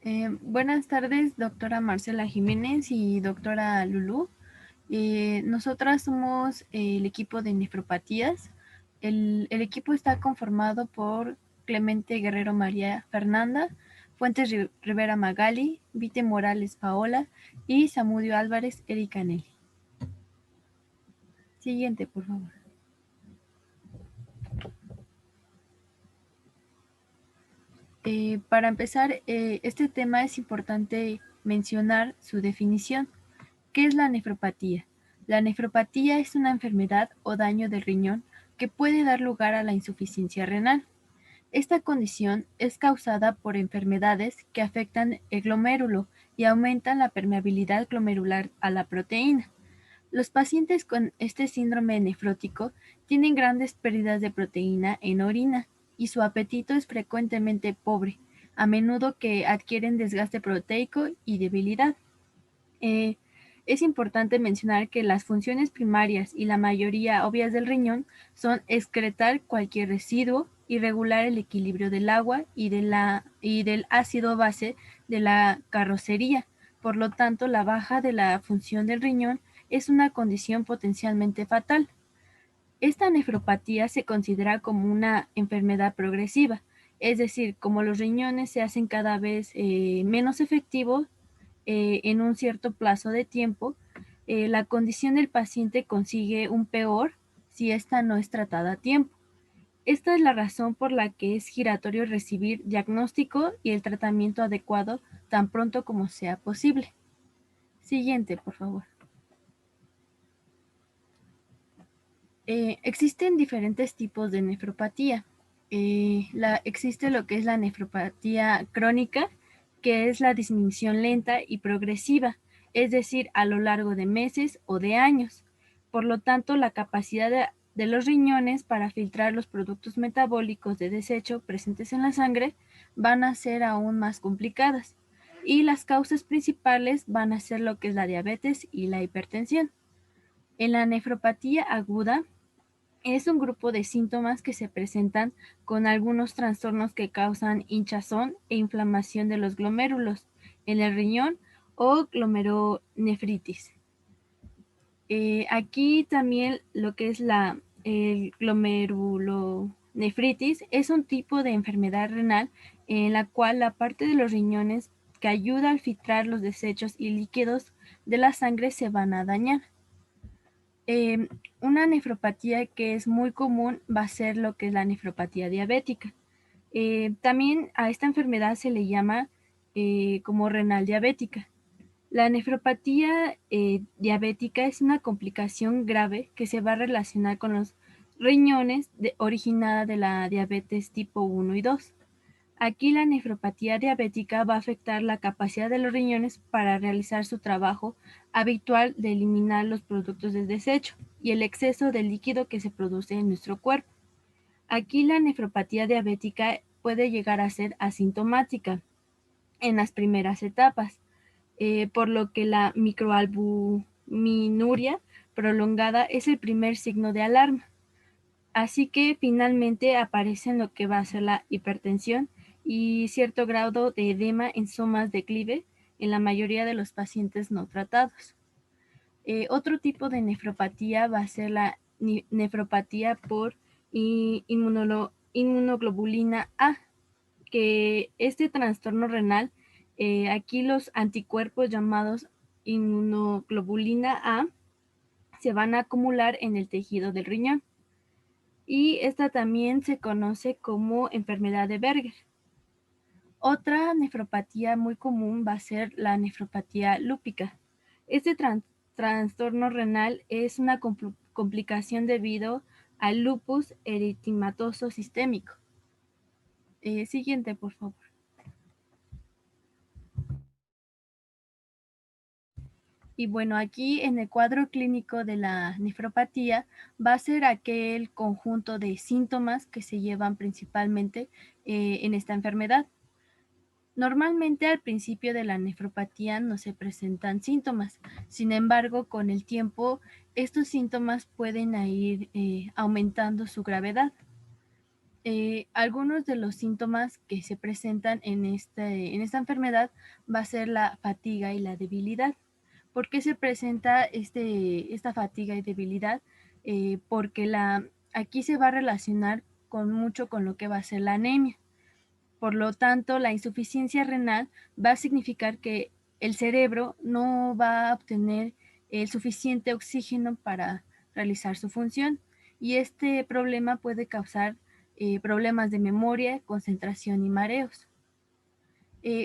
Buenas tardes, doctora Marcela Jiménez y doctora Lulú. Nosotras somos el equipo de nefropatías. El equipo está conformado por Clemente Guerrero María Fernanda, Fuentes Rivera Magali, Vite Morales Paola y Samudio Álvarez Erika Nelly. Siguiente, por favor. Para empezar, este tema es importante mencionar su definición. ¿Qué es la nefropatía? La nefropatía es una enfermedad o daño del riñón que puede dar lugar a la insuficiencia renal. Esta condición es causada por enfermedades que afectan el glomérulo y aumentan la permeabilidad glomerular a la proteína. Los pacientes con este síndrome nefrótico tienen grandes pérdidas de proteína en orina y su apetito es frecuentemente pobre, a menudo que adquieren desgaste proteico y debilidad. Eh, es importante mencionar que las funciones primarias y la mayoría obvias del riñón son excretar cualquier residuo y regular el equilibrio del agua y del ácido base de la carrocería. Por lo tanto, la baja de la función del riñón es una condición potencialmente fatal. Esta nefropatía se considera como una enfermedad progresiva, es decir, como los riñones se hacen cada vez menos efectivos en un cierto plazo de tiempo, la condición del paciente consigue un peor si esta no es tratada a tiempo. Esta es la razón por la que es giratorio recibir diagnóstico y el tratamiento adecuado tan pronto como sea posible. Siguiente, por favor. Existen diferentes tipos de nefropatía. Existe lo que es la nefropatía crónica, que es la disminución lenta y progresiva, es decir, a lo largo de meses o de años. Por lo tanto, la capacidad de los riñones para filtrar los productos metabólicos de desecho presentes en la sangre van a ser aún más complicadas. Y las causas principales van a ser lo que es la diabetes y la hipertensión. En la nefropatía aguda, es un grupo de síntomas que se presentan con algunos trastornos que causan hinchazón e inflamación de los glomérulos en el riñón o glomerulonefritis. Aquí también lo que es el glomerulonefritis es un tipo de enfermedad renal en la cual la parte de los riñones que ayuda al filtrar los desechos y líquidos de la sangre se van a dañar. Eh, una nefropatía que es muy común va a ser lo que es la nefropatía diabética. También a esta enfermedad se le llama como renal diabética. La nefropatía diabética es una complicación grave que se va a relacionar con los riñones originada de la diabetes tipo 1 y 2. Aquí la nefropatía diabética va a afectar la capacidad de los riñones para realizar su trabajo habitual de eliminar los productos de desecho y el exceso de líquido que se produce en nuestro cuerpo. Aquí la nefropatía diabética puede llegar a ser asintomática en las primeras etapas, por lo que la microalbuminuria prolongada es el primer signo de alarma. Así que finalmente aparecen lo que va a ser la hipertensión y cierto grado de edema en zonas declive en la mayoría de los pacientes no tratados. Otro tipo de nefropatía va a ser la nefropatía por inmunoglobulina A, que este trastorno renal, aquí los anticuerpos llamados inmunoglobulina A se van a acumular en el tejido del riñón y esta también se conoce como enfermedad de Berger. Otra nefropatía muy común va a ser la nefropatía lúpica. Este trastorno renal es una complicación debido al lupus eritematoso sistémico. Siguiente, por favor. Y bueno, aquí en el cuadro clínico de la nefropatía va a ser aquel conjunto de síntomas que se llevan principalmente en esta enfermedad. Normalmente al principio de la nefropatía no se presentan síntomas, sin embargo con el tiempo estos síntomas pueden ir aumentando su gravedad. Algunos de los síntomas que se presentan en esta enfermedad va a ser la fatiga y la debilidad. ¿Por qué se presenta esta fatiga y debilidad? Porque aquí se va a relacionar mucho con lo que va a ser la anemia. Por lo tanto, la insuficiencia renal va a significar que el cerebro no va a obtener el suficiente oxígeno para realizar su función, y este problema puede causar problemas de memoria, concentración y mareos.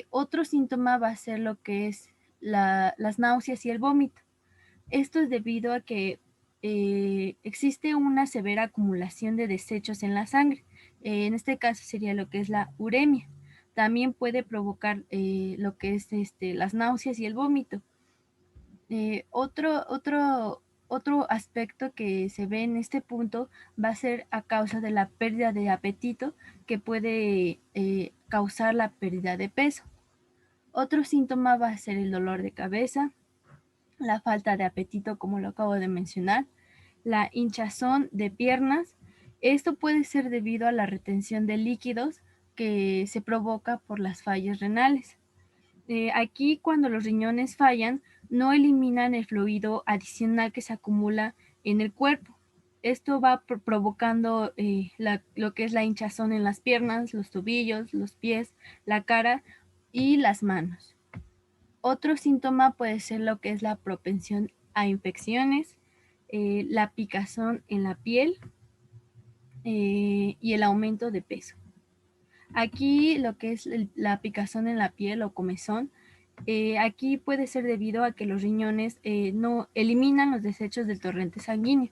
Otro síntoma va a ser lo que es las náuseas y el vómito. Esto es debido a que existe una severa acumulación de desechos en la sangre. En este caso sería lo que es la uremia. También puede provocar lo que es las náuseas y el vómito. Otro aspecto que se ve en este punto va a ser a causa de la pérdida de apetito, que puede causar la pérdida de peso. Otro síntoma va a ser el dolor de cabeza, la falta de apetito, como lo acabo de mencionar, la hinchazón de piernas. Esto puede ser debido a la retención de líquidos que se provoca por las fallas renales. Aquí, cuando los riñones fallan, no eliminan el fluido adicional que se acumula en el cuerpo. Esto va provocando lo que es la hinchazón en las piernas, los tobillos, los pies, la cara y las manos. Otro síntoma puede ser lo que es la propensión a infecciones, la picazón en la piel y el aumento de peso. Aquí lo que es la picazón en la piel o comezón, aquí puede ser debido a que los riñones no eliminan los desechos del torrente sanguíneo.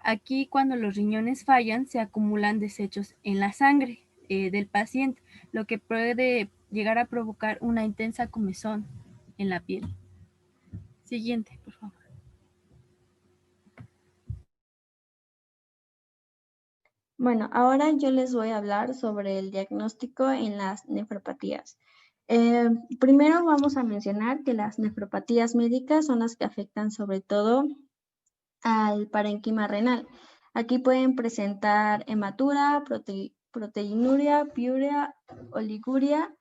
Aquí, cuando los riñones fallan, se acumulan desechos en la sangre del paciente, lo que puede llegar a provocar una intensa comezón en la piel. Siguiente, por favor. Bueno, ahora yo les voy a hablar sobre el diagnóstico en las nefropatías. Primero vamos a mencionar que las nefropatías médicas son las que afectan sobre todo al parénquima renal. Aquí pueden presentar hematura, proteinuria, piuria, oliguria,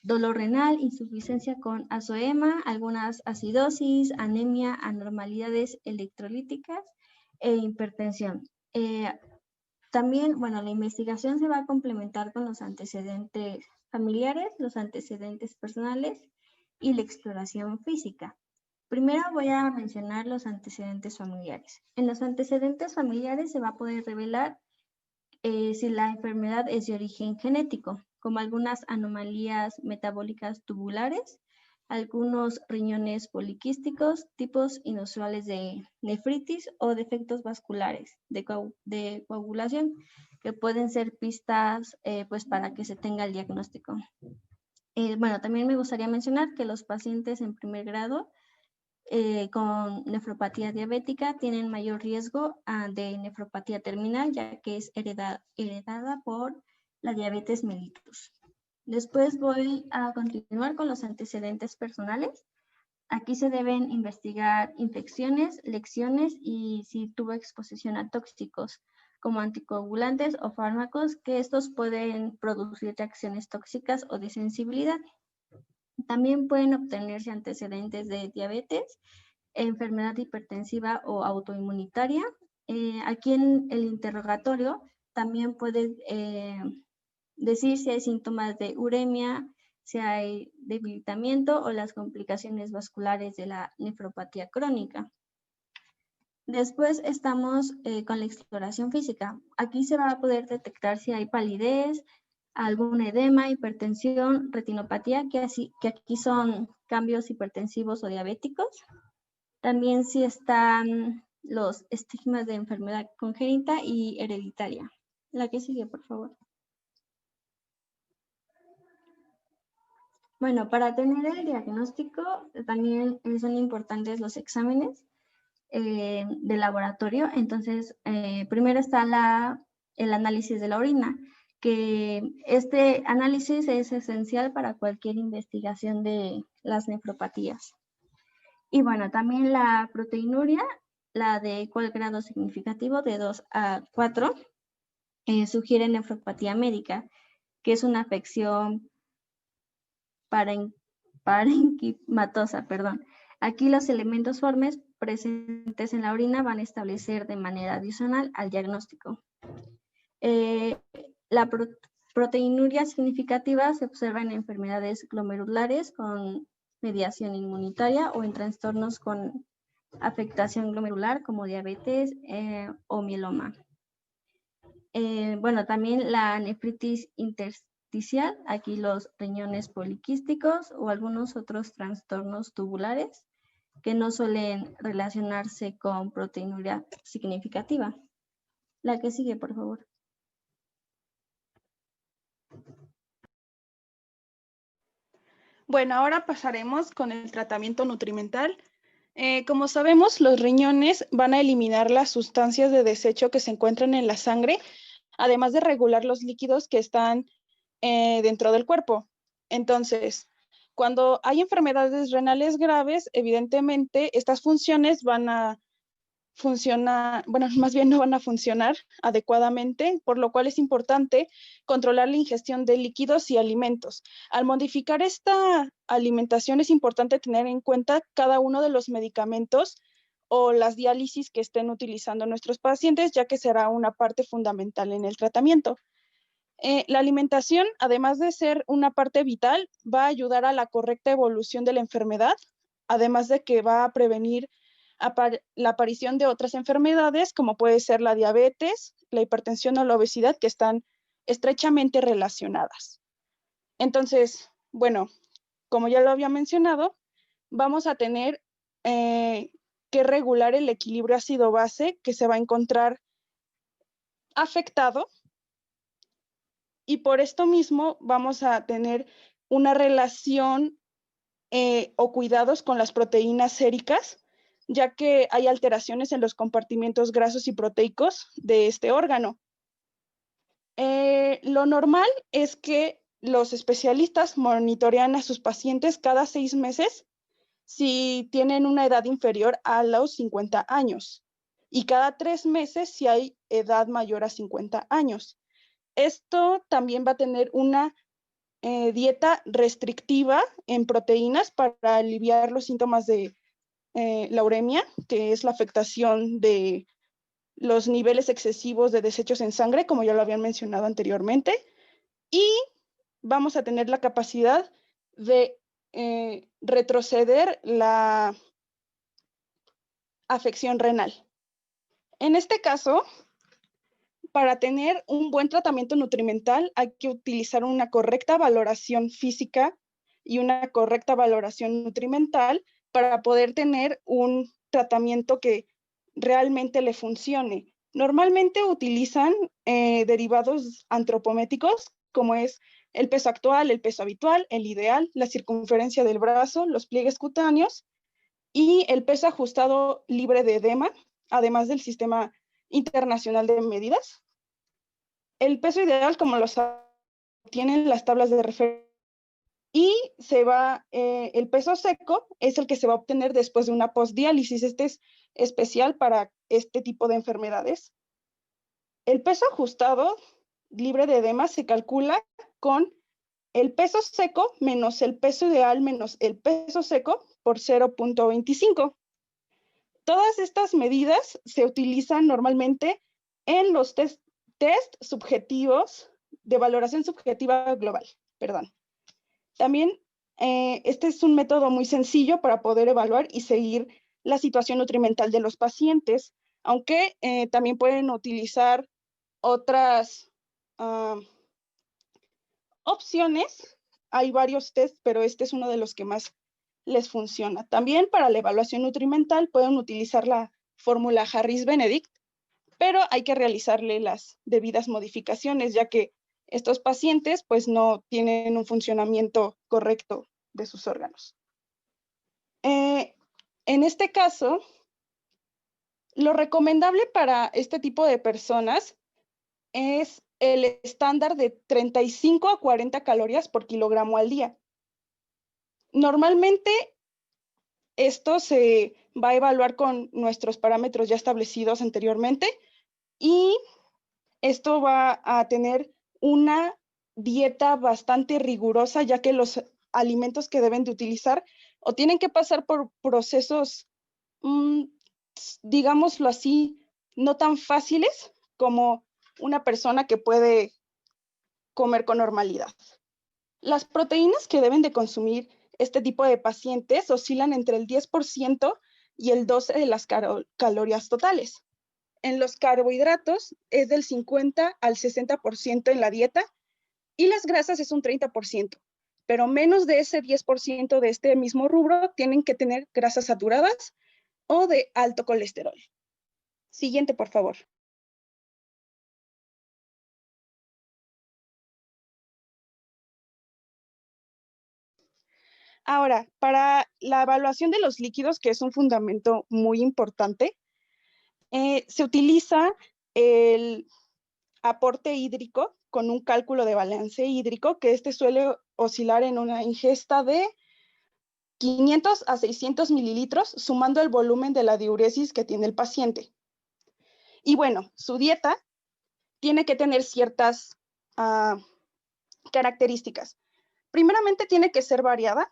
dolor renal, insuficiencia con azoema, algunas acidosis, anemia, anormalidades electrolíticas e hipertensión. También, bueno, la investigación se va a complementar con los antecedentes familiares, los antecedentes personales y la exploración física. Primero voy a mencionar los antecedentes familiares. En los antecedentes familiares se va a poder revelar si la enfermedad es de origen genético, como algunas anomalías metabólicas tubulares, algunos riñones poliquísticos, tipos inusuales de nefritis o defectos vasculares de coagulación, que pueden ser pistas pues para que se tenga el diagnóstico. Bueno, también me gustaría mencionar que los pacientes en primer grado con nefropatía diabética tienen mayor riesgo de nefropatía terminal, ya que es heredada por la diabetes mellitus. Después voy a continuar con los antecedentes personales. Aquí se deben investigar infecciones, lesiones y si tuvo exposición a tóxicos como anticoagulantes o fármacos, que estos pueden producir reacciones tóxicas o de sensibilidad. También pueden obtenerse antecedentes de diabetes, enfermedad hipertensiva o autoinmunitaria. Aquí en el interrogatorio también puede decir si hay síntomas de uremia, si hay debilitamiento o las complicaciones vasculares de la nefropatía crónica. Después estamos con la exploración física. Aquí se va a poder detectar si hay palidez, algún edema, hipertensión, retinopatía, que aquí son cambios hipertensivos o diabéticos. También si están los estigmas de enfermedad congénita y hereditaria. La que sigue, por favor. Bueno, para tener el diagnóstico también son importantes los exámenes de laboratorio. Entonces, primero está el análisis de la orina, que este análisis es esencial para cualquier investigación de las nefropatías. Y bueno, también la proteinuria, la de cuál grado significativo, de 2 a 4. sugiere nefropatía médica, que es una afección parenquimatosa, perdón. Aquí los elementos formes presentes en la orina van a establecer de manera adicional al diagnóstico. La proteinuria significativa se observa en enfermedades glomerulares con mediación inmunitaria o en trastornos con afectación glomerular como diabetes o mieloma. Bueno, también la nefritis intersticial, aquí los riñones poliquísticos o algunos otros trastornos tubulares que no suelen relacionarse con proteinuria significativa. La que sigue, por favor. Bueno, ahora pasaremos con el tratamiento nutrimental. Como sabemos, los riñones van a eliminar las sustancias de desecho que se encuentran en la sangre, además de regular los líquidos que están dentro del cuerpo. Entonces, cuando hay enfermedades renales graves, evidentemente estas funciones van a funcionar, bueno, más bien no van a funcionar adecuadamente, por lo cual es importante controlar la ingestión de líquidos y alimentos. Al modificar esta alimentación es importante tener en cuenta cada uno de los medicamentos o las diálisis que estén utilizando nuestros pacientes, ya que será una parte fundamental en el tratamiento. La alimentación, además de ser una parte vital, va a ayudar a la correcta evolución de la enfermedad, además de que va a prevenir la aparición de otras enfermedades, como puede ser la diabetes, la hipertensión o la obesidad, que están estrechamente relacionadas. Entonces, bueno, como ya lo había mencionado, vamos a tener que regular el equilibrio ácido-base que se va a encontrar afectado, y por esto mismo vamos a tener una relación o cuidados con las proteínas séricas, ya que hay alteraciones en los compartimientos grasos y proteicos de este órgano. Lo normal es que los especialistas monitorean a sus pacientes cada 6 meses si tienen una edad inferior a los 50 años y cada 3 meses si hay edad mayor a 50 años. Esto también va a tener una dieta restrictiva en proteínas para aliviar los síntomas de la uremia, que es la afectación de los niveles excesivos de desechos en sangre, como ya lo habían mencionado anteriormente, y vamos a tener la capacidad de retroceder la afección renal. En este caso, para tener un buen tratamiento nutrimental hay que utilizar una correcta valoración física y una correcta valoración nutrimental para poder tener un tratamiento que realmente le funcione. Normalmente utilizan derivados antropométricos, como es el peso actual, el peso habitual, el ideal, la circunferencia del brazo, los pliegues cutáneos y el peso ajustado libre de edema, además del sistema internacional de medidas. El peso ideal, como lo tienen las tablas de referencia, y el peso seco es el que se va a obtener después de una postdiálisis. Este es especial para este tipo de enfermedades. El peso ajustado libre de edema se calcula con el peso seco menos el peso ideal menos el peso seco por 0.25. Todas estas medidas se utilizan normalmente en los test subjetivos de valoración subjetiva global, perdón. También este es un método muy sencillo para poder evaluar y seguir la situación nutrimental de los pacientes, aunque también pueden utilizar otras opciones. Hay varios test, pero este es uno de los que más les funciona. También para la evaluación nutrimental pueden utilizar la fórmula Harris-Benedict, pero hay que realizarle las debidas modificaciones, ya que estos pacientes pues no tienen un funcionamiento correcto de sus órganos. En este caso, lo recomendable para este tipo de personas es el estándar de 35 a 40 calorías por kilogramo al día. Normalmente esto se va a evaluar con nuestros parámetros ya establecidos anteriormente y Esto va a tener una dieta bastante rigurosa, ya que los alimentos que deben de utilizar o tienen que pasar por procesos, digámoslo así, no tan fáciles como una persona que puede comer con normalidad. Las proteínas que deben de consumir este tipo de pacientes oscilan entre el 10% y el 12% de las calorías totales. En los carbohidratos es del 50 al 60% en la dieta y las grasas es un 30%, pero menos de ese 10% de este mismo rubro tienen que tener grasas saturadas o de alto colesterol. Siguiente, por favor. Ahora, para la evaluación de los líquidos, que es un fundamento muy importante, se utiliza el aporte hídrico con un cálculo de balance hídrico, que suele oscilar en una ingesta de 500 a 600 mililitros, sumando el volumen de la diuresis que tiene el paciente. Y bueno, su dieta tiene que tener ciertas características. Primeramente, tiene que ser variada,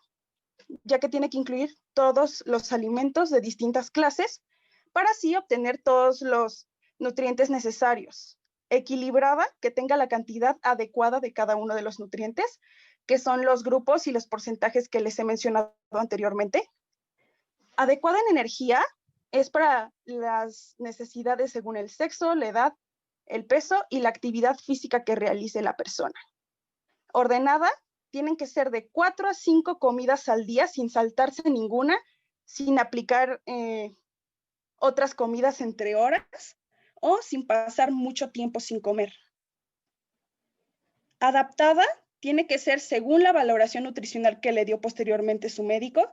ya que tiene que incluir todos los alimentos de distintas clases para así obtener todos los nutrientes necesarios. Equilibrada, que tenga la cantidad adecuada de cada uno de los nutrientes, que son los grupos y los porcentajes que les he mencionado anteriormente. Adecuada en energía es para las necesidades según el sexo, la edad, el peso y la actividad física que realice la persona. Ordenada, tienen que ser de 4 a 5 comidas al día sin saltarse ninguna, sin aplicar otras comidas entre horas o sin pasar mucho tiempo sin comer. Adaptada, tiene que ser según la valoración nutricional que le dio posteriormente su médico,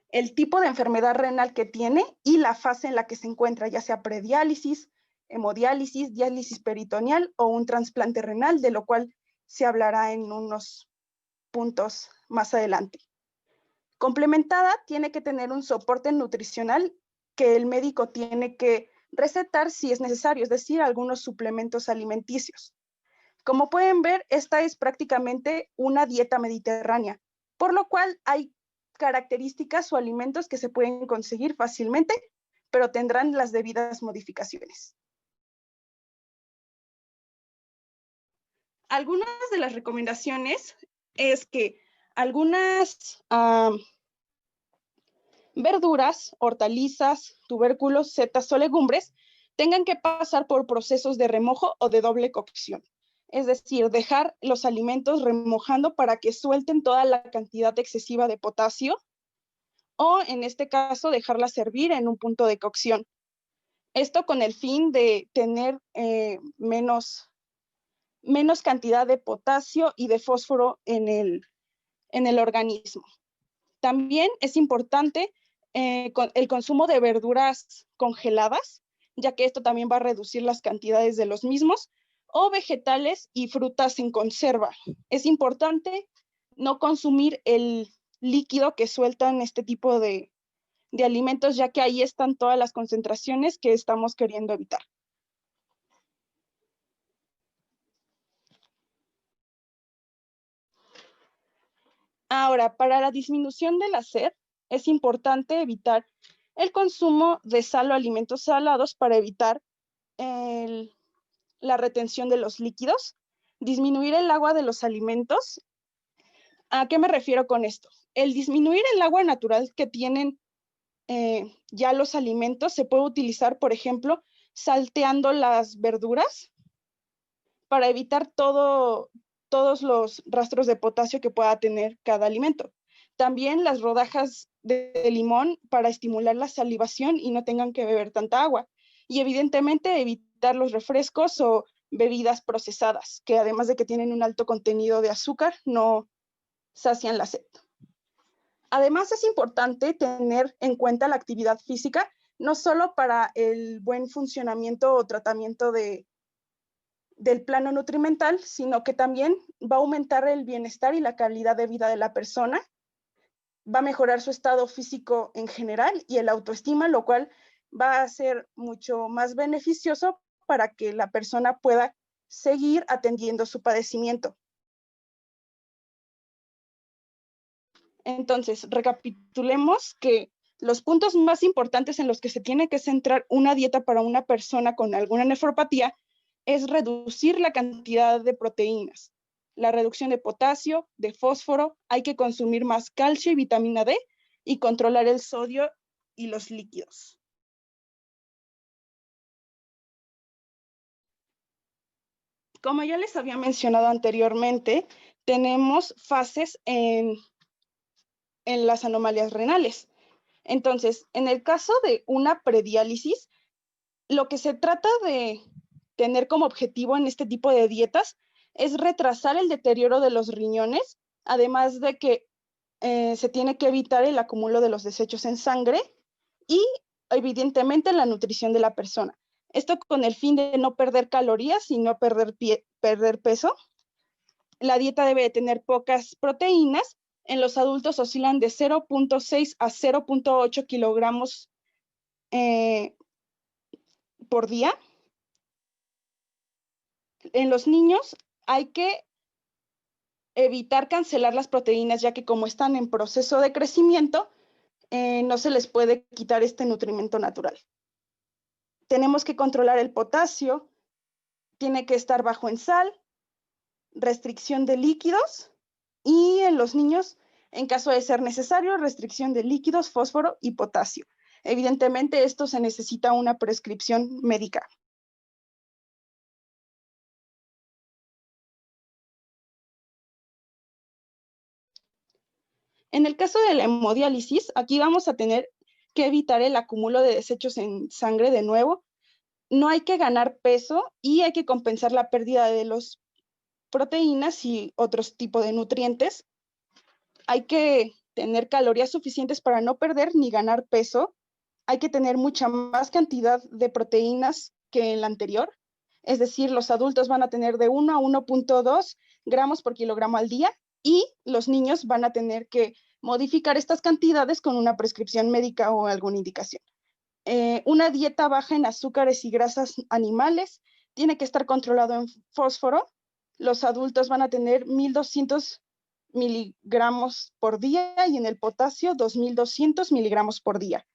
el tipo de enfermedad renal que tiene y la fase en la que se encuentra, ya sea prediálisis, hemodiálisis, diálisis peritoneal o un trasplante renal, de lo cual se hablará en unos puntos más adelante. Complementada, tiene que tener un soporte nutricional que el médico tiene que recetar si es necesario, es decir, algunos suplementos alimenticios. Como pueden ver, esta es prácticamente una dieta mediterránea, por lo cual hay características o alimentos que se pueden conseguir fácilmente, pero tendrán las debidas modificaciones. Algunas de las recomendaciones es que algunas verduras, hortalizas, tubérculos, setas o legumbres tengan que pasar por procesos de remojo o de doble cocción. Es decir, dejar los alimentos remojando para que suelten toda la cantidad excesiva de potasio o, en este caso, dejarla servir en un punto de cocción. Esto con el fin de tener menos cantidad de potasio y de fósforo en el organismo. También es importante el consumo de verduras congeladas, ya que esto también va a reducir las cantidades de los mismos, o vegetales y frutas en conserva. Es importante no consumir el líquido que sueltan este tipo de alimentos, ya que ahí están todas las concentraciones que estamos queriendo evitar. Ahora, para la disminución de la sed, es importante evitar el consumo de sal o alimentos salados para evitar la retención de los líquidos, disminuir el agua de los alimentos. ¿A qué me refiero con esto? El disminuir el agua natural que tienen ya los alimentos se puede utilizar, por ejemplo, salteando las verduras para evitar todos los rastros de potasio que pueda tener cada alimento. También las rodajas de limón para estimular la salivación y no tengan que beber tanta agua. Y evidentemente evitar los refrescos o bebidas procesadas, que además de que tienen un alto contenido de azúcar, no sacian la sed. Además, es importante tener en cuenta la actividad física, no solo para el buen funcionamiento o tratamiento del plano nutrimental, sino que también va a aumentar el bienestar y la calidad de vida de la persona, va a mejorar su estado físico en general y el autoestima, lo cual va a ser mucho más beneficioso para que la persona pueda seguir atendiendo su padecimiento. Entonces, recapitulemos que los puntos más importantes en los que se tiene que centrar una dieta para una persona con alguna nefropatía es reducir la cantidad de proteínas, la reducción de potasio, de fósforo, hay que consumir más calcio y vitamina D y controlar el sodio y los líquidos. Como ya les había mencionado anteriormente, tenemos fases en las anomalías renales. Entonces, en el caso de una prediálisis, lo que se trata de tener como objetivo en este tipo de dietas es retrasar el deterioro de los riñones, además de que se tiene que evitar el acúmulo de los desechos en sangre y evidentemente la nutrición de la persona. Esto con el fin de no perder calorías y no perder peso. La dieta debe tener pocas proteínas. En los adultos oscilan de 0.6 a 0.8 kilogramos por día. En los niños hay que evitar cancelar las proteínas, ya que como están en proceso de crecimiento, no se les puede quitar este nutrimento natural. Tenemos que controlar el potasio, tiene que estar bajo en sal, restricción de líquidos y en los niños, en caso de ser necesario, restricción de líquidos, fósforo y potasio. Evidentemente, esto se necesita una prescripción médica. En el caso de la hemodiálisis, aquí vamos a tener que evitar el acúmulo de desechos en sangre de nuevo. No hay que ganar peso y hay que compensar la pérdida de las proteínas y otros tipos de nutrientes. Hay que tener calorías suficientes para no perder ni ganar peso. Hay que tener mucha más cantidad de proteínas que en la anterior. Es decir, los adultos van a tener de 1 a 1.2 gramos por kilogramo al día y los niños van a tener que modificar estas cantidades con una prescripción médica o alguna indicación. Una dieta baja en azúcares y grasas animales tiene que estar controlado en fósforo. Los adultos van a tener 1.200 miligramos por día y en el potasio 2.200 miligramos por día.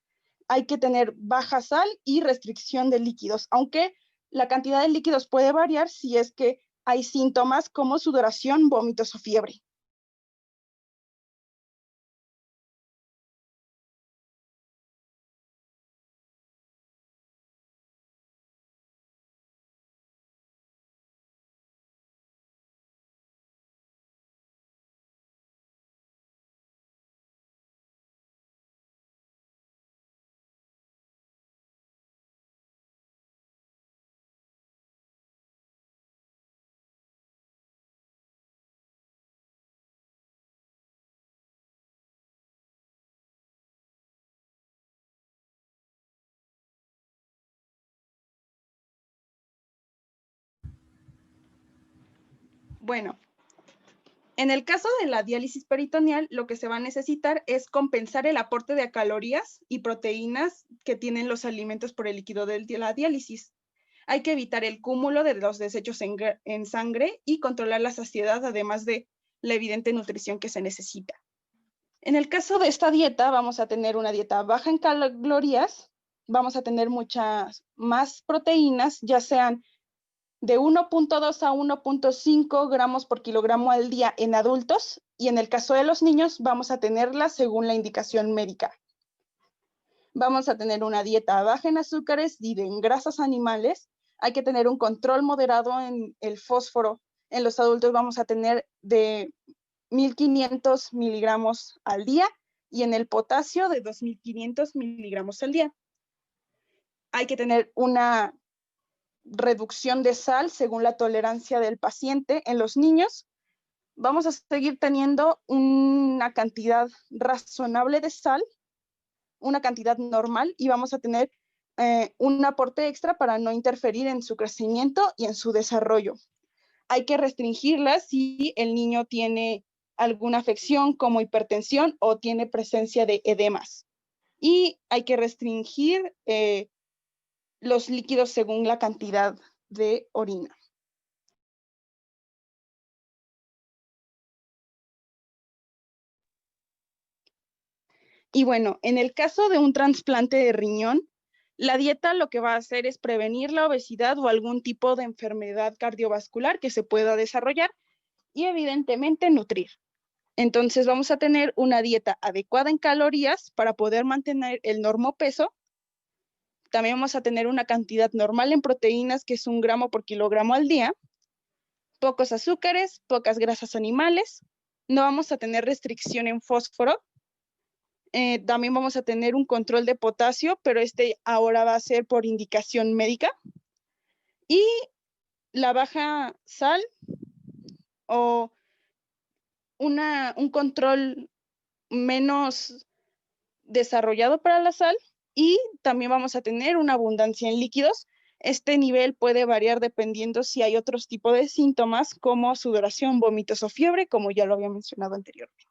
Hay que tener baja sal y restricción de líquidos, aunque la cantidad de líquidos puede variar si es que hay síntomas como sudoración, vómitos o fiebre. Bueno, en el caso de la diálisis peritoneal, lo que se va a necesitar es compensar el aporte de calorías y proteínas que tienen los alimentos por el líquido de la diálisis. Hay que evitar el cúmulo de los desechos en sangre y controlar la saciedad, además de la evidente nutrición que se necesita. En el caso de esta dieta, vamos a tener una dieta baja en calorías, vamos a tener muchas más proteínas, ya sean de 1.2 a 1.5 gramos por kilogramo al día en adultos y en el caso de los niños vamos a tenerlas según la indicación médica. Vamos a tener una dieta baja en azúcares y en grasas animales. Hay que tener un control moderado en el fósforo. En los adultos vamos a tener de 1.500 miligramos al día y en el potasio de 2.500 miligramos al día. Hay que tener una reducción de sal según la tolerancia del paciente. En los niños vamos a seguir teniendo una cantidad razonable de sal, una cantidad normal, y vamos a tener un aporte extra para no interferir en su crecimiento y en su desarrollo. Hay que restringirla si el niño tiene alguna afección como hipertensión o tiene presencia de edemas. Y hay que restringir los líquidos según la cantidad de orina. Y bueno, en el caso de un trasplante de riñón, la dieta lo que va a hacer es prevenir la obesidad o algún tipo de enfermedad cardiovascular que se pueda desarrollar y evidentemente nutrir. Entonces vamos a tener una dieta adecuada en calorías para poder mantener el normopeso. También vamos a tener una cantidad normal en proteínas, que es 1 gramo por kilogramo al día. Pocos azúcares, pocas grasas animales. No vamos a tener restricción en fósforo. También vamos a tener un control de potasio, pero ahora va a ser por indicación médica. Y la baja sal o un control menos desarrollado para la sal, y también vamos a tener una abundancia en líquidos. Este nivel puede variar dependiendo si hay otros tipos de síntomas como sudoración, vómitos o fiebre, como ya lo había mencionado anteriormente.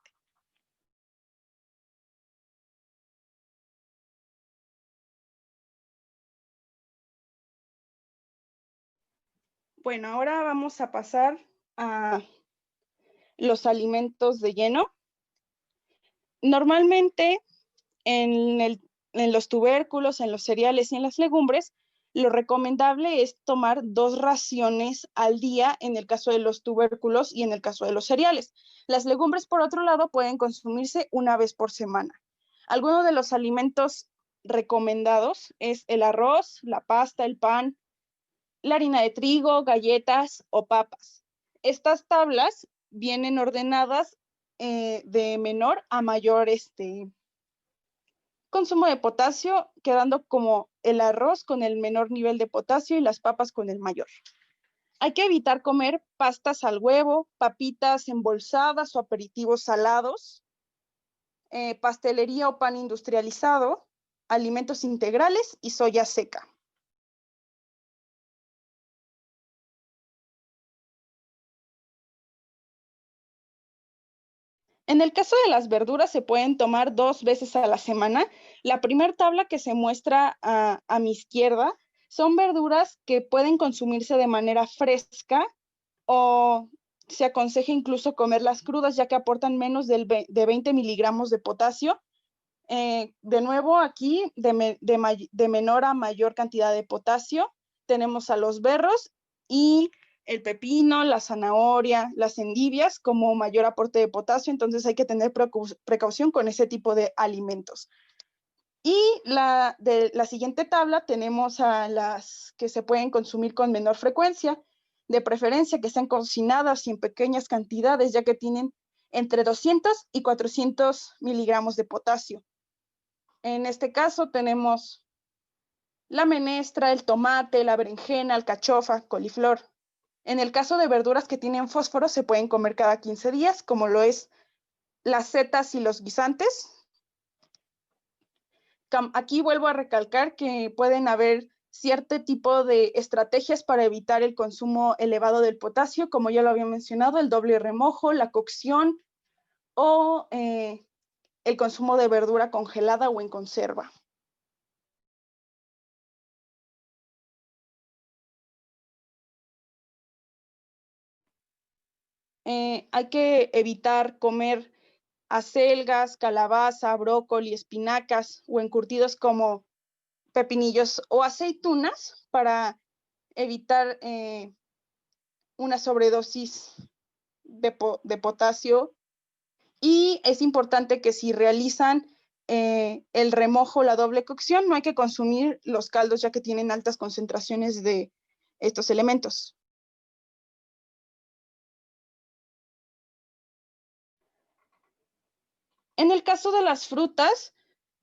Bueno, ahora vamos a pasar a los alimentos de lleno. Normalmente en los tubérculos, en los cereales y en las legumbres, lo recomendable es tomar 2 raciones al día en el caso de los tubérculos y en el caso de los cereales. Las legumbres, por otro lado, pueden consumirse 1 vez por semana. Algunos de los alimentos recomendados es el arroz, la pasta, el pan, la harina de trigo, galletas o papas. Estas tablas vienen ordenadas de menor a mayor consumo de potasio, quedando como el arroz con el menor nivel de potasio y las papas con el mayor. Hay que evitar comer pastas al huevo, papitas embolsadas o aperitivos salados, pastelería o pan industrializado, alimentos integrales y soya seca. En el caso de las verduras, se pueden tomar 2 veces a la semana. La primera tabla que se muestra a mi izquierda son verduras que pueden consumirse de manera fresca, o se aconseja incluso comerlas crudas, ya que aportan menos de 20 miligramos de potasio. De nuevo, aquí, de menor a mayor cantidad de potasio, tenemos a los berros y el pepino, la zanahoria, las endivias como mayor aporte de potasio. Entonces hay que tener precaución con ese tipo de alimentos. Y de la siguiente tabla tenemos a las que se pueden consumir con menor frecuencia, de preferencia que sean cocinadas y en pequeñas cantidades, ya que tienen entre 200 y 400 miligramos de potasio. En este caso tenemos la menestra, el tomate, la berenjena, alcachofa, coliflor. En el caso de verduras que tienen fósforo, se pueden comer cada 15 días, como lo es las setas y los guisantes. Aquí vuelvo a recalcar que pueden haber cierto tipo de estrategias para evitar el consumo elevado del potasio, como ya lo había mencionado, el doble remojo, la cocción o el consumo de verdura congelada o en conserva. Hay que evitar comer acelgas, calabaza, brócoli, espinacas o encurtidos como pepinillos o aceitunas para evitar una sobredosis de potasio. Y es importante que si realizan el remojo, la doble cocción, no hay que consumir los caldos, ya que tienen altas concentraciones de estos elementos. En el caso de las frutas,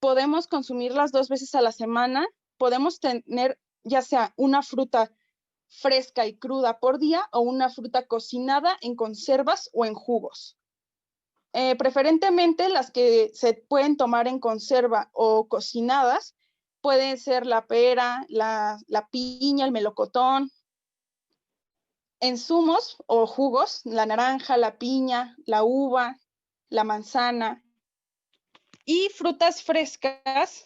podemos consumirlas 2 veces a la semana. Podemos tener ya sea una fruta fresca y cruda por día o una fruta cocinada en conservas o en jugos. Preferentemente las que se pueden tomar en conserva o cocinadas pueden ser la pera, la piña, el melocotón. En zumos o jugos, la naranja, la piña, la uva, la manzana. Y frutas frescas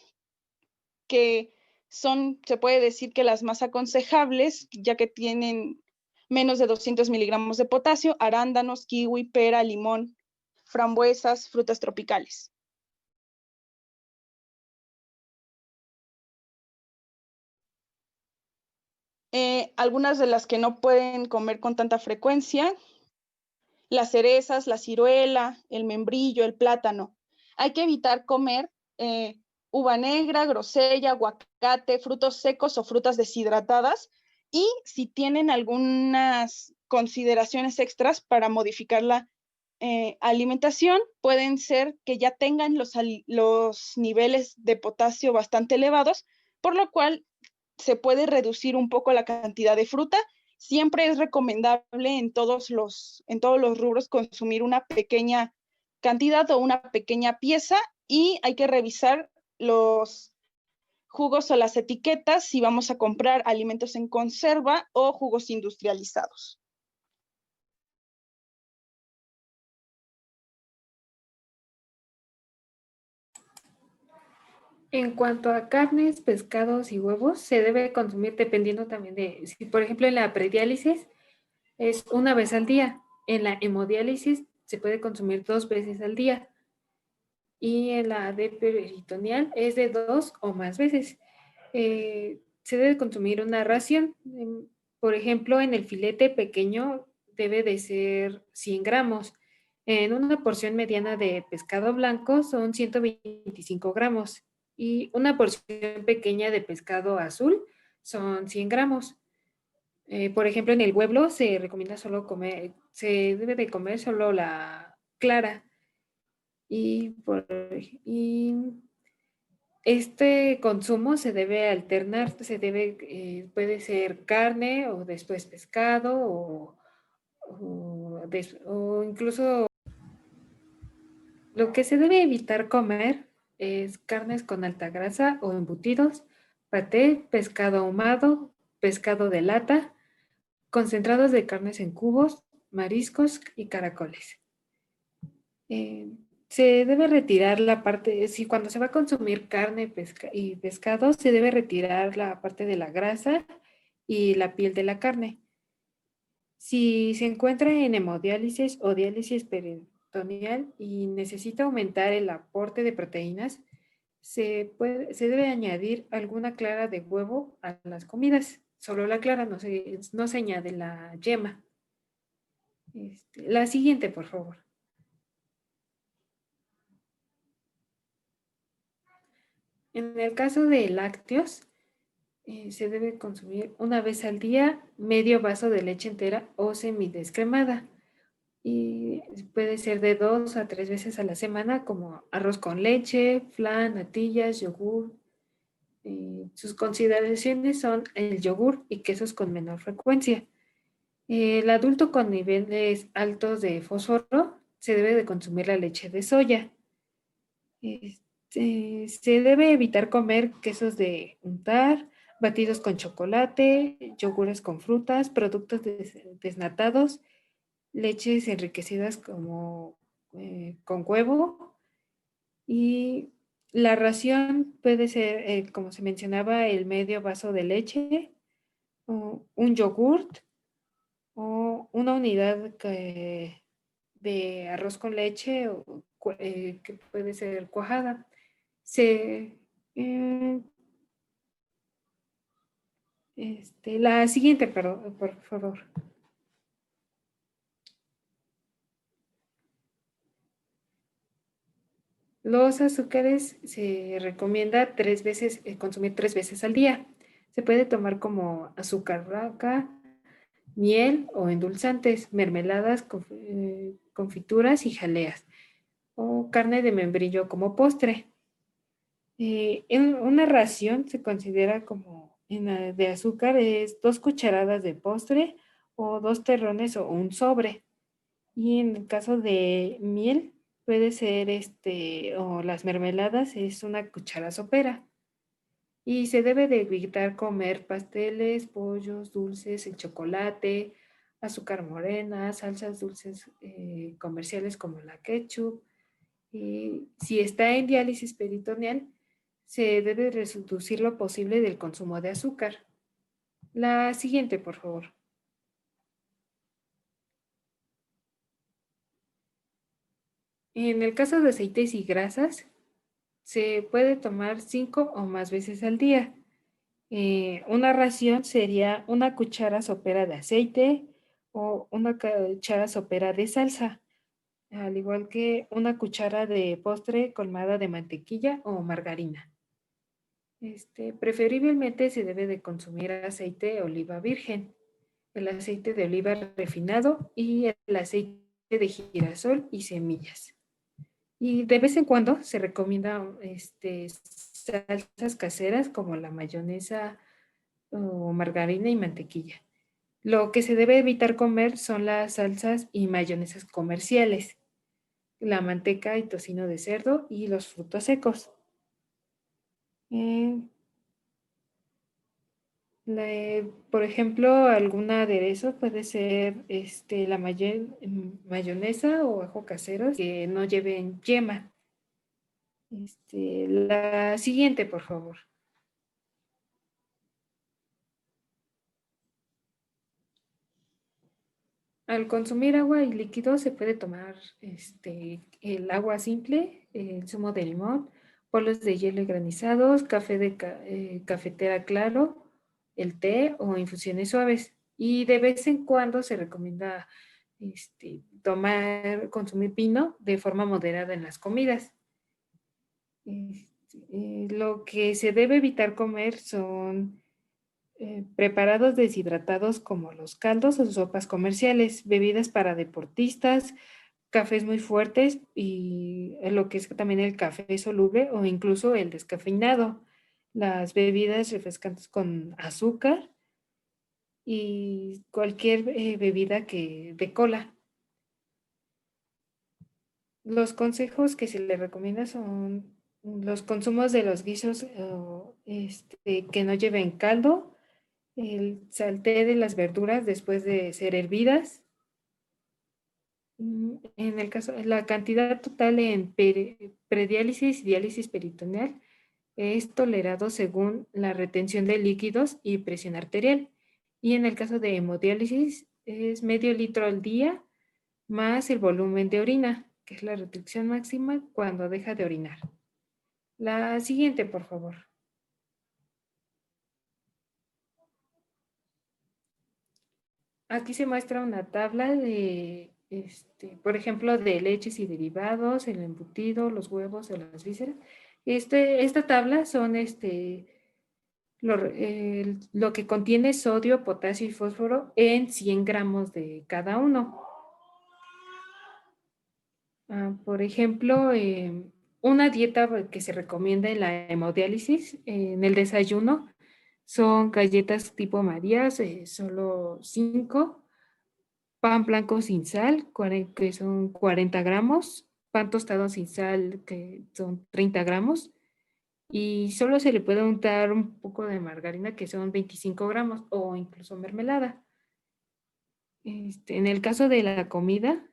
que son, se puede decir que las más aconsejables, ya que tienen menos de 200 miligramos de potasio: arándanos, kiwi, pera, limón, frambuesas, frutas tropicales. algunas de las que no pueden comer con tanta frecuencia: las cerezas, la ciruela, el membrillo, el plátano. Hay que evitar comer uva negra, grosella, aguacate, frutos secos o frutas deshidratadas, y si tienen algunas consideraciones extras para modificar la alimentación, pueden ser que ya tengan los niveles de potasio bastante elevados, por lo cual se puede reducir un poco la cantidad de fruta. Siempre es recomendable en todos los rubros consumir una pequeña cantidad o una pequeña pieza, y hay que revisar los jugos o las etiquetas si vamos a comprar alimentos en conserva o jugos industrializados. En cuanto a carnes, pescados y huevos, se debe consumir dependiendo también de, si por ejemplo en la prediálisis es una vez al día, en la hemodiálisis se puede consumir 2 veces al día y en la de peritoneal es de 2 o más veces. Se debe consumir una ración. Por ejemplo, en el filete pequeño debe de ser 100 gramos. En una porción mediana de pescado blanco son 125 gramos y una porción pequeña de pescado azul son 100 gramos. Por ejemplo, en el huevo se recomienda solo comer, se debe de comer solo la clara. Y este consumo se debe alternar, puede ser carne o después pescado o incluso lo que se debe evitar comer es carnes con alta grasa o embutidos, paté, pescado ahumado, pescado de lata, concentrados de carnes en cubos, mariscos y caracoles. Se debe retirar la parte, si cuando se va a consumir carne y pescado, se debe retirar la parte de la grasa y la piel de la carne. Si se encuentra en hemodiálisis o diálisis peritoneal y necesita aumentar el aporte de proteínas, se debe añadir alguna clara de huevo a las comidas. Solo la clara, no se añade la yema. La siguiente, por favor. En el caso de lácteos, se debe consumir una vez al día medio vaso de leche entera o semidescremada. Y puede ser de 2 a 3 veces a la semana, como arroz con leche, flan, natillas, yogur. Sus consideraciones son el yogur y quesos con menor frecuencia. El adulto con niveles altos de fósforo se debe de consumir la leche de soya. Se debe evitar comer quesos de untar, batidos con chocolate, yogures con frutas, productos desnatados, leches enriquecidas como con huevo. Y la ración puede ser, como se mencionaba, el medio vaso de leche, o un yogurt o una unidad de arroz con leche que puede ser cuajada. Se, eh, la siguiente, por favor. Los azúcares se recomienda consumir 3 veces al día. Se puede tomar como azúcar blanca, miel o endulzantes, mermeladas, confituras y jaleas, o carne de membrillo como postre. En una ración se considera como de azúcar es 2 cucharadas de postre o 2 terrones o un sobre. Y en el caso de miel puede ser o las mermeladas es 1 cuchara sopera. Y se debe de evitar comer pasteles, pollos, dulces, el chocolate, azúcar morena, salsas dulces comerciales como la ketchup. Y si está en diálisis peritoneal, se debe reducir lo posible del consumo de azúcar. La siguiente, por favor. En el caso de aceites y grasas, se puede tomar 5 o más veces al día. Una ración sería una cuchara sopera de aceite o una cuchara sopera de salsa, al igual que una cuchara de postre colmada de mantequilla o margarina. Preferiblemente se debe de consumir aceite de oliva virgen, el aceite de oliva refinado y el aceite de girasol y semillas. Y de vez en cuando se recomienda salsas caseras como la mayonesa o margarina y mantequilla. Lo que se debe evitar comer son las salsas y mayonesas comerciales, la manteca y tocino de cerdo y los frutos secos. Por ejemplo, algún aderezo puede ser la mayonesa o ajo casero que no lleven yema. La siguiente, por favor. Al consumir agua y líquidos se puede tomar el agua simple, el zumo de limón, bolos de hielo y granizados, café de cafetera claro, el té o infusiones suaves. Y de vez en cuando se recomienda consumir vino de forma moderada en las comidas. Lo que se debe evitar comer son preparados deshidratados como los caldos o sopas comerciales, bebidas para deportistas, cafés muy fuertes y lo que es también el café soluble o incluso el descafeinado, las bebidas refrescantes con azúcar y cualquier bebida de cola. Los consejos que se le recomienda son los consumos de los guisos que no lleven caldo, el salté de las verduras después de ser hervidas. En el caso, la cantidad total en prediálisis y diálisis peritoneal es tolerado según la retención de líquidos y presión arterial. Y en el caso de hemodiálisis es medio litro al día más el volumen de orina, que es la restricción máxima cuando deja de orinar. La siguiente, por favor. Aquí se muestra una tabla de, por ejemplo, de leches y derivados, el embutido, los huevos o las vísceras. Esta tabla son lo que contiene sodio, potasio y fósforo en 100 gramos de cada uno. Por ejemplo, una dieta que se recomienda en la hemodiálisis, en el desayuno, son galletas tipo Marías, solo 5, pan blanco sin sal, que son 40 gramos, pan tostado sin sal, que son 30 gramos, y solo se le puede untar un poco de margarina, que son 25 gramos, o incluso mermelada. En el caso de la comida,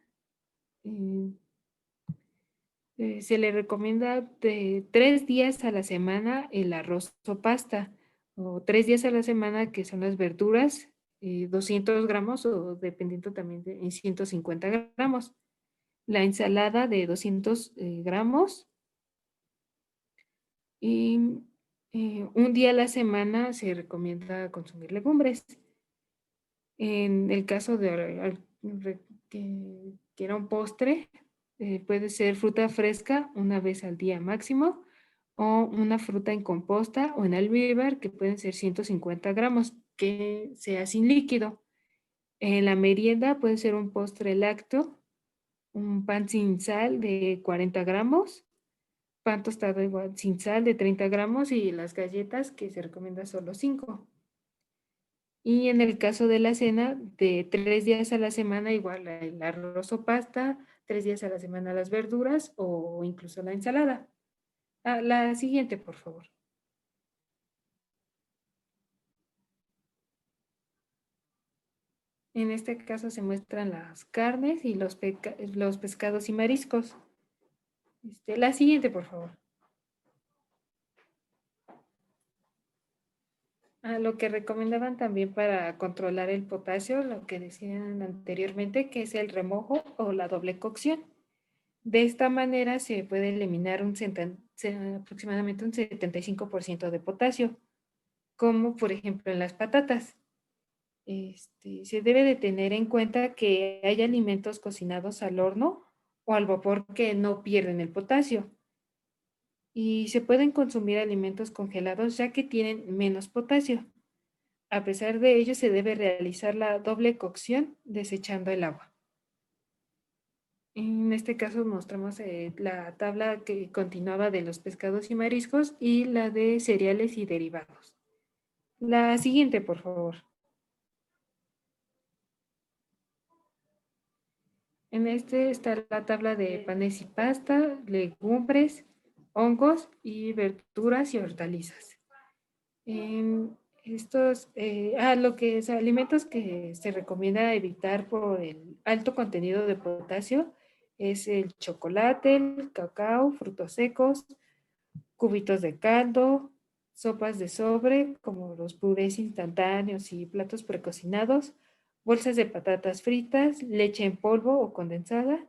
se le recomienda de 3 días a la semana el arroz o pasta, o 3 días a la semana que son las verduras, 200 gramos o dependiendo también de 150 gramos. La ensalada de 200 gramos y un día a la semana se recomienda consumir legumbres. En el caso de que quiera un postre, puede ser fruta fresca una vez al día máximo o una fruta en composta o en almíbar que pueden ser 150 gramos, que sea sin líquido. En la merienda puede ser un postre lácteo, un pan sin sal de 40 gramos, pan tostado igual sin sal de 30 gramos y las galletas que se recomienda solo 5. Y en el caso de la cena, de 3 días a la semana, igual el arroz o pasta, 3 días a la semana las verduras o incluso la ensalada. La siguiente, por favor. En este caso se muestran las carnes y los pescados y mariscos. La siguiente, por favor. Lo que recomendaban también para controlar el potasio, lo que decían anteriormente, que es el remojo o la doble cocción. De esta manera se puede eliminar aproximadamente un 75% de potasio. como por ejemplo en las patatas. Se debe de tener en cuenta que hay alimentos cocinados al horno o al vapor que no pierden el potasio. Y se pueden consumir alimentos congelados ya que tienen menos potasio. A pesar de ello, se debe realizar la doble cocción desechando el agua. En este caso mostramos la tabla que continuaba de los pescados y mariscos y la de cereales y derivados. La siguiente, por favor. En este está la tabla de panes y pasta, legumbres, hongos y verduras y hortalizas. En estos, lo que es alimentos que se recomienda evitar por el alto contenido de potasio es el chocolate, el cacao, frutos secos, cubitos de caldo, sopas de sobre, como los purés instantáneos y platos precocinados, bolsas de patatas fritas, leche en polvo o condensada,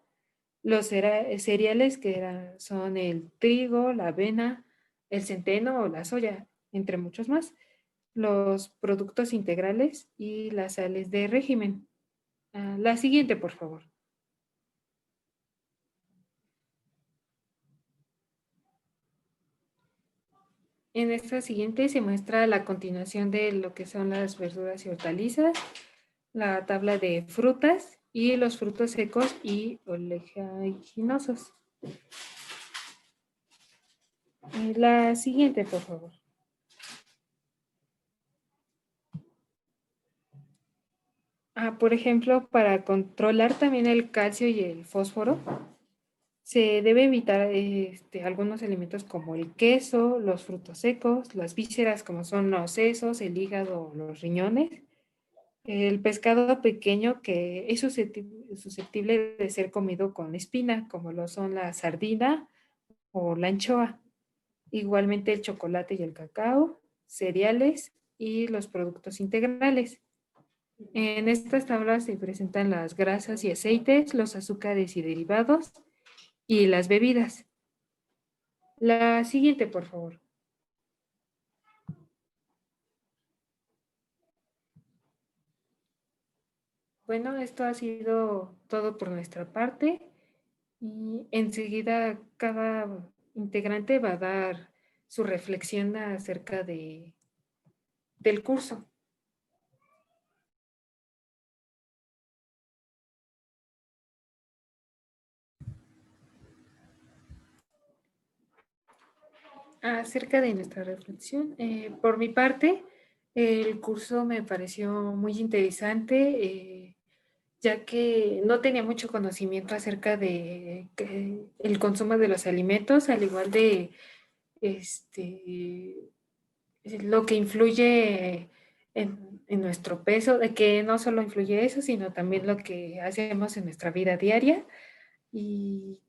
los cereales que son el trigo, la avena, el centeno o la soya, entre muchos más, los productos integrales y las sales de régimen. La siguiente, por favor. En esta siguiente se muestra la continuación de lo que son las verduras y hortalizas, la tabla de frutas y los frutos secos y oleaginosos. La siguiente, por favor. Por ejemplo, para controlar también el calcio y el fósforo, se debe evitar algunos alimentos como el queso, los frutos secos, las vísceras como son los sesos, el hígado, los riñones, el pescado pequeño que es susceptible de ser comido con espina, como lo son la sardina o la anchoa. Igualmente el chocolate y el cacao, cereales y los productos integrales. En estas tablas se presentan las grasas y aceites, los azúcares y derivados y las bebidas. La siguiente, por favor. Bueno, esto ha sido todo por nuestra parte y enseguida cada integrante va a dar su reflexión acerca del curso. Acerca de nuestra reflexión, por mi parte, el curso me pareció muy interesante, ya que no tenía mucho conocimiento acerca de el consumo de los alimentos, al igual de lo que influye en nuestro peso, de que no solo influye eso, sino también lo que hacemos en nuestra vida diaria. Y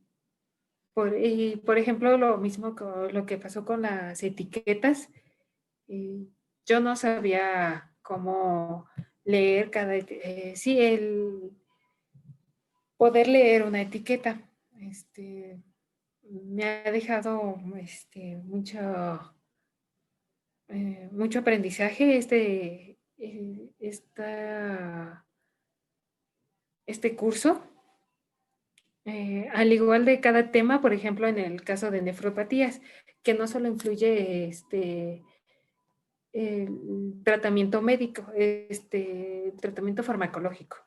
por ejemplo, lo mismo con lo que pasó con las etiquetas. Yo no sabía cómo leer sí, el poder leer una etiqueta. Me ha dejado mucho aprendizaje este curso. Al igual de cada tema, por ejemplo, en el caso de nefropatías, que no solo influye el tratamiento médico, tratamiento farmacológico,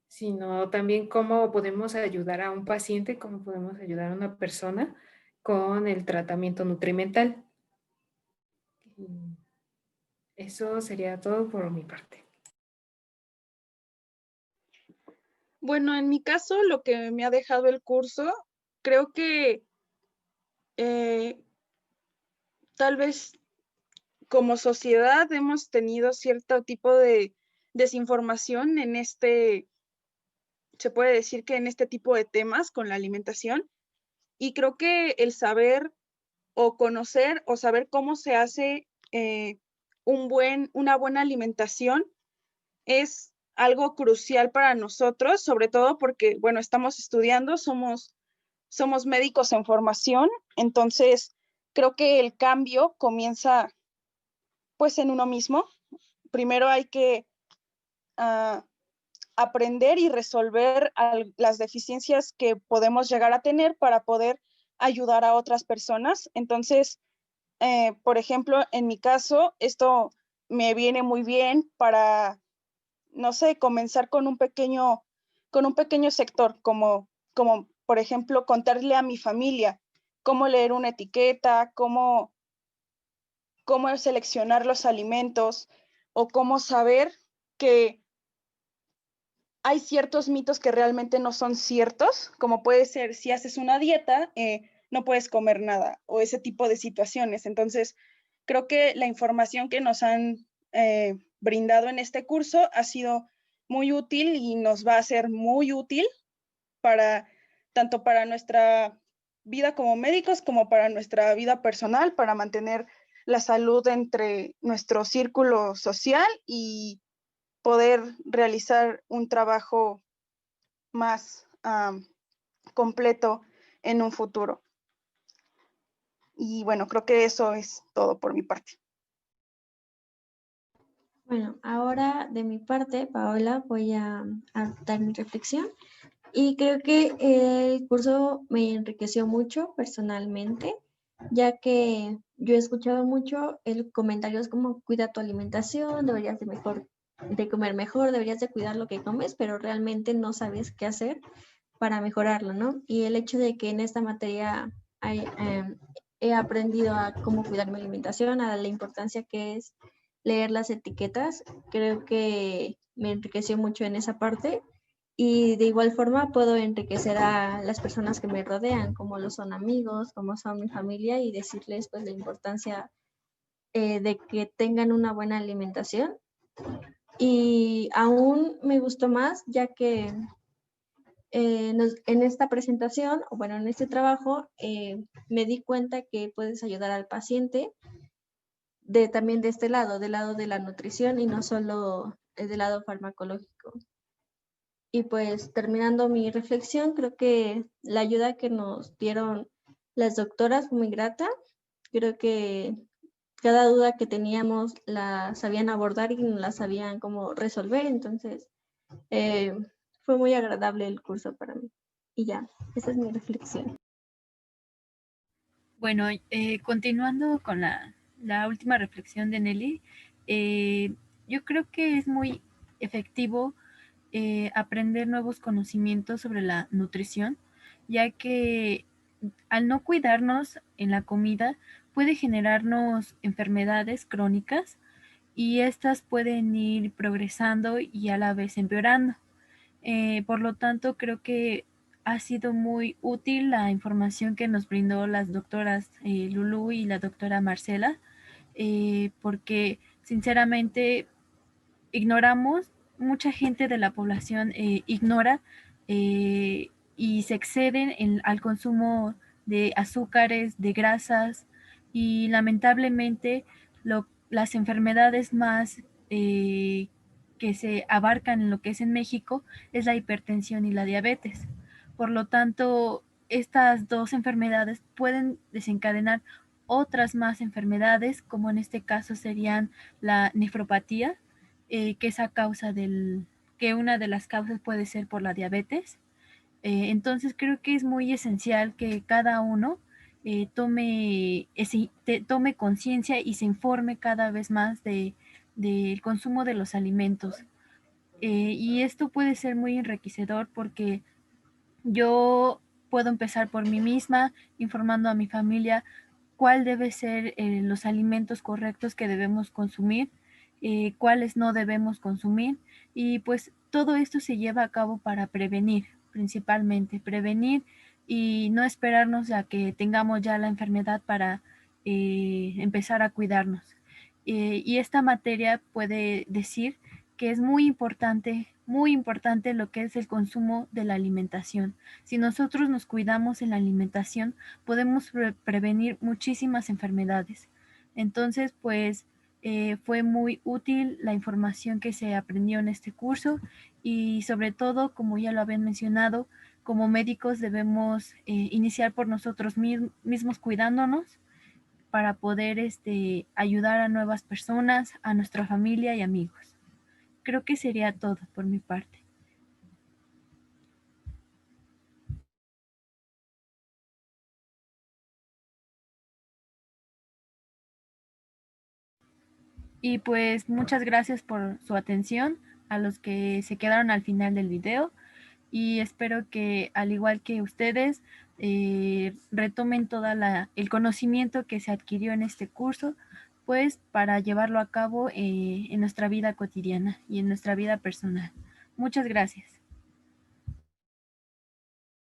sino también cómo podemos ayudar a un paciente, cómo podemos ayudar a una persona con el tratamiento nutrimental. Eso sería todo por mi parte. Bueno, en mi caso, lo que me ha dejado el curso, creo que tal vez como sociedad hemos tenido cierto tipo de desinformación en se puede decir que en este tipo de temas con la alimentación, y creo que el saber o conocer o saber cómo se hace una buena alimentación es algo crucial para nosotros, sobre todo porque, bueno, estamos estudiando, somos médicos en formación, entonces creo que el cambio comienza pues en uno mismo. Primero hay que aprender y resolver las deficiencias que podemos llegar a tener para poder ayudar a otras personas. Entonces, por ejemplo, en mi caso, esto me viene muy bien para, no sé, comenzar con un pequeño sector, como por ejemplo, contarle a mi familia cómo leer una etiqueta, cómo seleccionar los alimentos o cómo saber que hay ciertos mitos que realmente no son ciertos, como puede ser si haces una dieta, no puedes comer nada o ese tipo de situaciones. Entonces, creo que la información que nos han brindado en este curso ha sido muy útil y nos va a ser muy útil para tanto para nuestra vida como médicos como para nuestra vida personal, para mantener la salud entre nuestro círculo social y poder realizar un trabajo más completo en un futuro. Y bueno, creo que eso es todo por mi parte. Bueno, ahora de mi parte, Paola, voy a dar mi reflexión. Y creo que el curso me enriqueció mucho personalmente, ya que yo he escuchado mucho el comentarios como cuida tu alimentación, deberías de comer mejor, deberías de cuidar lo que comes, pero realmente no sabes qué hacer para mejorarlo, ¿no? Y el hecho de que en esta materia he aprendido a cómo cuidar mi alimentación, a la importancia que es leer las etiquetas, creo que me enriqueció mucho en esa parte. Y de igual forma puedo enriquecer a las personas que me rodean, como lo son amigos, como son mi familia, y decirles pues la importancia de que tengan una buena alimentación. Y aún me gustó más, ya que en esta presentación, o bueno, en este trabajo, me di cuenta que puedes ayudar al paciente también de este lado, del lado de la nutrición y no solo del lado farmacológico. Y pues terminando mi reflexión, creo que la ayuda que nos dieron las doctoras fue muy grata. Creo que cada duda que teníamos la sabían abordar y la sabían cómo resolver. Entonces, fue muy agradable el curso para mí. Y ya, esa es mi reflexión. Bueno, continuando con la última reflexión de Nelly, yo creo que es muy efectivo aprender nuevos conocimientos sobre la nutrición, ya que al no cuidarnos en la comida puede generarnos enfermedades crónicas y estas pueden ir progresando y a la vez empeorando. Por lo tanto, creo que ha sido muy útil la información que nos brindó las doctoras Lulú y la doctora Marcela, porque sinceramente ignoramos, mucha gente de la población ignora y se exceden al consumo de azúcares, de grasas y lamentablemente las enfermedades más que se abarcan en lo que es en México es la hipertensión y la diabetes. Por lo tanto, estas dos enfermedades pueden desencadenar otras más enfermedades, como en este caso serían la nefropatía, que es a causa que una de las causas puede ser por la diabetes. Entonces creo que es muy esencial que cada uno tome conciencia y se informe cada vez más del consumo de los alimentos. Y esto puede ser muy enriquecedor porque yo puedo empezar por mí misma, informando a mi familia cuál debe ser los alimentos correctos que debemos consumir, cuáles no debemos consumir. Y pues todo esto se lleva a cabo para prevenir, principalmente, prevenir y no esperarnos a que tengamos ya la enfermedad para empezar a cuidarnos. Y esta materia puede decir que es muy importante lo que es el consumo de la alimentación. Si nosotros nos cuidamos en la alimentación, podemos prevenir muchísimas enfermedades. Entonces, pues fue muy útil la información que se aprendió en este curso y sobre todo, como ya lo habían mencionado, como médicos debemos iniciar por nosotros mismos cuidándonos para poder ayudar a nuevas personas, a nuestra familia y amigos. Creo que sería todo por mi parte. Y pues muchas gracias por su atención a los que se quedaron al final del video y espero que al igual que ustedes retomen todo el conocimiento que se adquirió en este curso, pues para llevarlo a cabo en nuestra vida cotidiana y en nuestra vida personal. Muchas gracias.